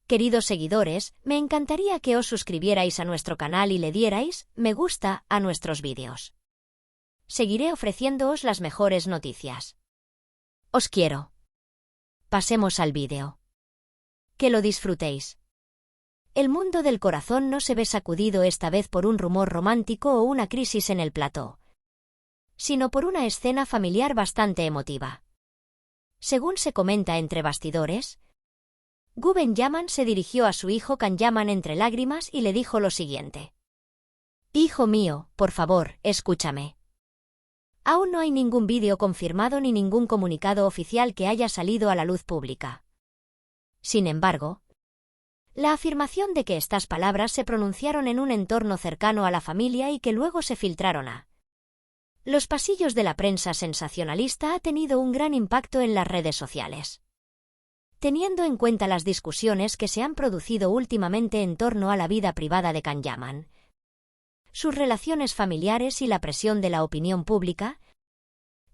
Queridos seguidores, me encantaría que os suscribierais a nuestro canal y le dierais me gusta a nuestros vídeos. Seguiré ofreciéndoos las mejores noticias. Os quiero. Pasemos al vídeo. Que lo disfrutéis. El mundo del corazón no se ve sacudido esta vez por un rumor romántico o una crisis en el plató, sino por una escena familiar bastante emotiva. Según se comenta entre bastidores, Gu Benyamin se dirigió a su hijo Kanyaman entre lágrimas y le dijo lo siguiente: «Hijo mío, por favor, escúchame». Aún no hay ningún vídeo confirmado ni ningún comunicado oficial que haya salido a la luz pública. Sin embargo, la afirmación de que estas palabras se pronunciaron en un entorno cercano a la familia y que luego se filtraron a los pasillos de la prensa sensacionalista ha tenido un gran impacto en las redes sociales. Teniendo en cuenta las discusiones que se han producido últimamente en torno a la vida privada de Kanyaman, sus relaciones familiares y la presión de la opinión pública,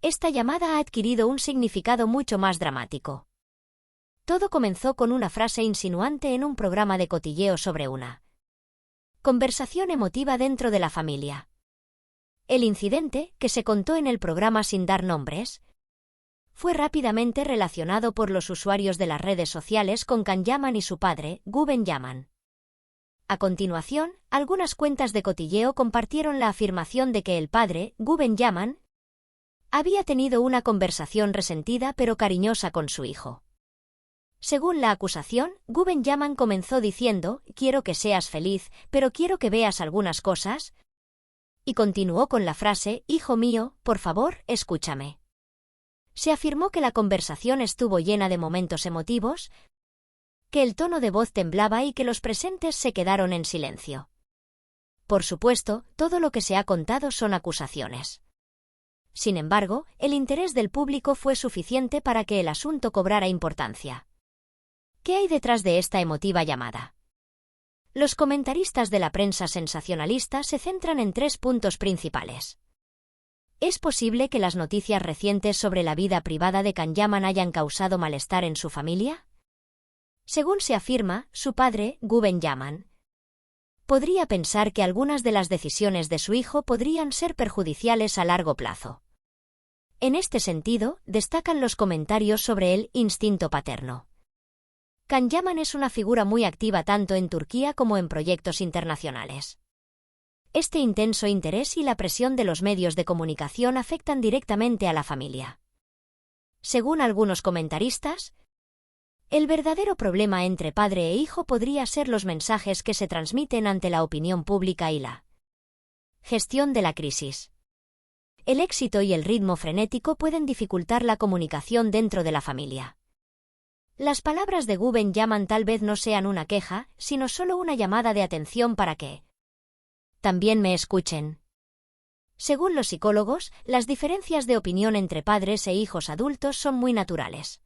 esta llamada ha adquirido un significado mucho más dramático. Todo comenzó con una frase insinuante en un programa de cotilleo sobre una conversación emotiva dentro de la familia. El incidente, que se contó en el programa sin dar nombres, fue rápidamente relacionado por los usuarios de las redes sociales con Kanyaman y su padre, Gu Benyamin. A continuación, algunas cuentas de cotilleo compartieron la afirmación de que el padre, Gu Benyamin, había tenido una conversación resentida pero cariñosa con su hijo. Según la acusación, Gu Benyamin comenzó diciendo: «Quiero que seas feliz, pero quiero que veas algunas cosas», y continuó con la frase: «Hijo mío, por favor, escúchame». Se afirmó que la conversación estuvo llena de momentos emotivos, que el tono de voz temblaba y que los presentes se quedaron en silencio. Por supuesto, todo lo que se ha contado son acusaciones. Sin embargo, el interés del público fue suficiente para que el asunto cobrara importancia. ¿Qué hay detrás de esta emotiva llamada? Los comentaristas de la prensa sensacionalista se centran en 3 puntos principales. ¿Es posible que las noticias recientes sobre la vida privada de Kanyaman hayan causado malestar en su familia? Según se afirma, su padre, Gu Benyamin, podría pensar que algunas de las decisiones de su hijo podrían ser perjudiciales a largo plazo. En este sentido, destacan los comentarios sobre el instinto paterno. Kanyaman es una figura muy activa tanto en Turquía como en proyectos internacionales. Este intenso interés y la presión de los medios de comunicación afectan directamente a la familia. Según algunos comentaristas, el verdadero problema entre padre e hijo podría ser los mensajes que se transmiten ante la opinión pública y la gestión de la crisis. El éxito y el ritmo frenético pueden dificultar la comunicación dentro de la familia. Las palabras de Gu Benyamin tal vez no sean una queja, sino solo una llamada de atención para que también me escuchen. Según los psicólogos, las diferencias de opinión entre padres e hijos adultos son muy naturales,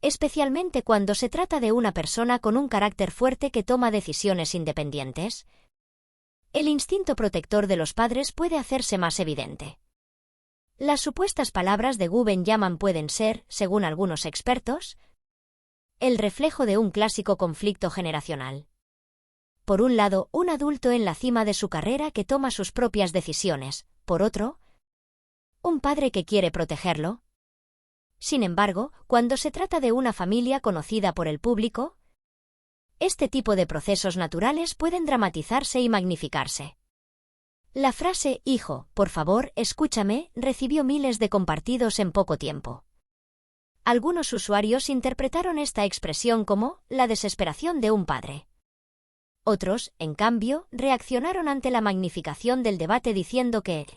especialmente cuando se trata de una persona con un carácter fuerte que toma decisiones independientes. El instinto protector de los padres puede hacerse más evidente. Las supuestas palabras de Gu Benyamin pueden ser, según algunos expertos, el reflejo de un clásico conflicto generacional. Por un lado, un adulto en la cima de su carrera que toma sus propias decisiones; por otro, un padre que quiere protegerlo. Sin embargo, cuando se trata de una familia conocida por el público, este tipo de procesos naturales pueden dramatizarse y magnificarse. La frase «Hijo, por favor, escúchame» recibió miles de compartidos en poco tiempo. Algunos usuarios interpretaron esta expresión como la desesperación de un padre. Otros, en cambio, reaccionaron ante la magnificación del debate diciendo que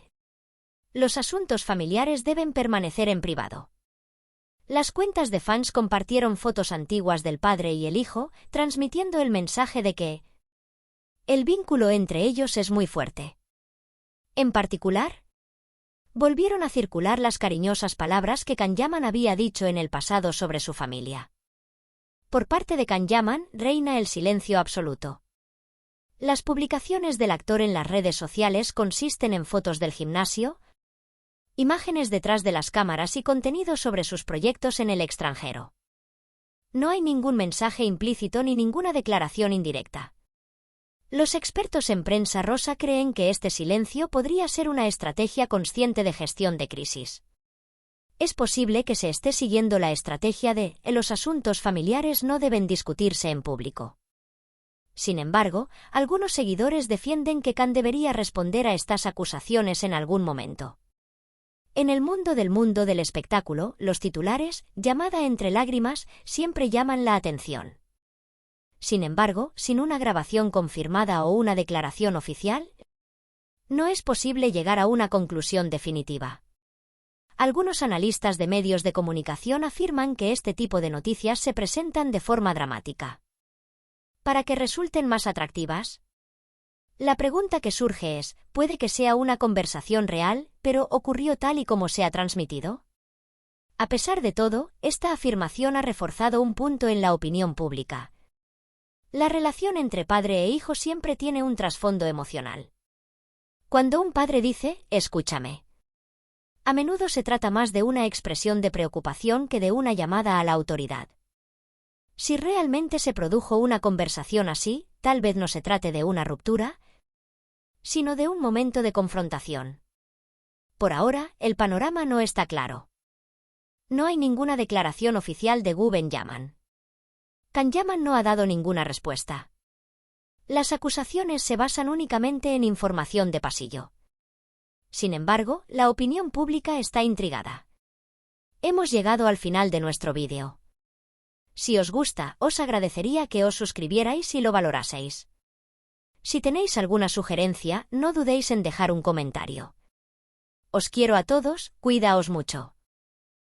los asuntos familiares deben permanecer en privado. Las cuentas de fans compartieron fotos antiguas del padre y el hijo, transmitiendo el mensaje de que el vínculo entre ellos es muy fuerte. En particular, volvieron a circular las cariñosas palabras que Kanyaman había dicho en el pasado sobre su familia. Por parte de Kanyaman, reina el silencio absoluto. Las publicaciones del actor en las redes sociales consisten en fotos del gimnasio, imágenes detrás de las cámaras y contenido sobre sus proyectos en el extranjero. No hay ningún mensaje implícito ni ninguna declaración indirecta. Los expertos en prensa rosa creen que este silencio podría ser una estrategia consciente de gestión de crisis. Es posible que se esté siguiendo la estrategia de los asuntos familiares no deben discutirse en público. Sin embargo, algunos seguidores defienden que Khan debería responder a estas acusaciones en algún momento. En el mundo del espectáculo, los titulares, llamada entre lágrimas, siempre llaman la atención. Sin embargo, sin una grabación confirmada o una declaración oficial, no es posible llegar a una conclusión definitiva. Algunos analistas de medios de comunicación afirman que este tipo de noticias se presentan de forma dramática. Para que resulten más atractivas, la pregunta que surge es, ¿puede que sea una conversación real, pero ocurrió tal y como se ha transmitido? A pesar de todo, esta afirmación ha reforzado un punto en la opinión pública. La relación entre padre e hijo siempre tiene un trasfondo emocional. Cuando un padre dice, escúchame, a menudo se trata más de una expresión de preocupación que de una llamada a la autoridad. Si realmente se produjo una conversación así, tal vez no se trate de una ruptura, sino de un momento de confrontación. Por ahora, el panorama no está claro. No hay ninguna declaración oficial de Gu Benyamin. Khan Yaman no ha dado ninguna respuesta. Las acusaciones se basan únicamente en información de pasillo. Sin embargo, la opinión pública está intrigada. Hemos llegado al final de nuestro vídeo. Si os gusta, os agradecería que os suscribierais y lo valoraseis. Si tenéis alguna sugerencia, no dudéis en dejar un comentario. Os quiero a todos, cuidaos mucho.